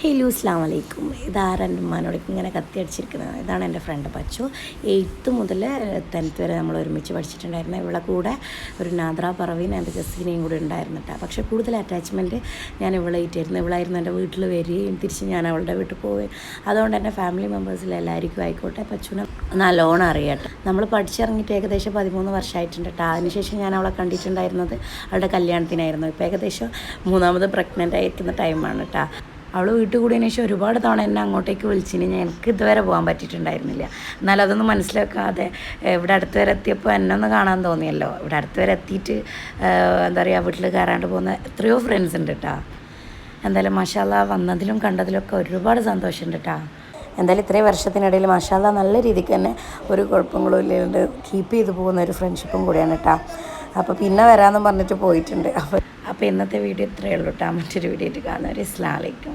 Hello അസ്സലാമു അലൈക്കും. ഇതാരെൻ്റെ ഉമ്മാനോടൊക്കെ ഇങ്ങനെ കത്തി അടിച്ചിരിക്കുന്നത്. ഇതാണ് എൻ്റെ ഫ്രണ്ട് പച്ചു. 8th മുതൽ 10th വരെ നമ്മൾ ഒരുമിച്ച് പഠിച്ചിട്ടുണ്ടായിരുന്നു. ഇവളെ കൂടെ ഒരു നാദ്ര പറവീൻ എൻ്റെ ജസ്റ്റിനെയും കൂടെ ഉണ്ടായിരുന്നു കേട്ടോ. പക്ഷേ കൂടുതൽ അറ്റാച്ച്മെൻറ്റ് ഞാൻ ഇവളായിട്ടായിരുന്നു. ഇവളായിരുന്നു എൻ്റെ വീട്ടിൽ വരികയും തിരിച്ച് ഞാൻ അവളുടെ വീട്ടിൽ പോവുകയും. അതുകൊണ്ട് തന്നെ ഫാമിലി മെമ്പേഴ്സിൽ എല്ലാവർക്കും ആയിക്കോട്ടെ പച്ചുവിനെ നല്ലോണം അറിയട്ടെ. നമ്മൾ പഠിച്ചിറങ്ങിയിട്ട് ഏകദേശം 13 വർഷമായിട്ടുണ്ട് കേട്ടോ. അതിനുശേഷം ഞാൻ അവളെ കണ്ടിട്ടുണ്ടായിരുന്നത് അവളുടെ കല്യാണത്തിനായിരുന്നു. ഇപ്പോൾ ഏകദേശം 3ാമത് പ്രഗ്നൻ്റ് ആയിരിക്കുന്ന ടൈമാണ് കേട്ടോ. അവൾ വീട്ടിൽ കൂടിയതിന് ശേഷം ഒരുപാട് തവണ എന്നെ അങ്ങോട്ടേക്ക് വിളിച്ചിന്. എനിക്ക് ഇതുവരെ പോകാൻ പറ്റിയിട്ടുണ്ടായിരുന്നില്ല. എന്നാലും അതൊന്നും മനസ്സിലാക്കാതെ ഇവിടെ അടുത്ത് വരെ എത്തിയപ്പോൾ എന്നെ ഒന്ന് കാണാൻ തോന്നിയല്ലോ. ഇവിടെ അടുത്ത് വരെ എത്തിയിട്ട് എന്താ പറയുക, വീട്ടിൽ കയറാണ്ട് പോകുന്ന എത്രയോ ഫ്രണ്ട്സ് ഉണ്ട് കേട്ടോ. എന്തായാലും മാഷാ അല്ലാഹ് വന്നതിലും കണ്ടതിലൊക്കെ ഒരുപാട് സന്തോഷമുണ്ട് കേട്ടോ. എന്തായാലും ഇത്രയും വർഷത്തിനിടയിൽ മാഷാ അല്ലാഹ് നല്ല രീതിക്ക് തന്നെ ഒരു കുഴപ്പങ്ങളും ഇല്ലാണ്ട് കീപ്പ് ചെയ്ത് പോകുന്ന ഒരു ഫ്രണ്ട്ഷിപ്പും കൂടിയാണ് കേട്ടോ. അപ്പോൾ പിന്നെ വരാമെന്ന് പറഞ്ഞിട്ട് പോയിട്ടുണ്ട്. അപ്പോൾ ഇന്നത്തെ വീഡിയോ ഇത്രയേ ഉള്ളൂ കേട്ടോ. മറ്റൊരു വീഡിയോ ആയിട്ട് കാണുന്നവരെ അസ്സലാമു അലൈക്കും.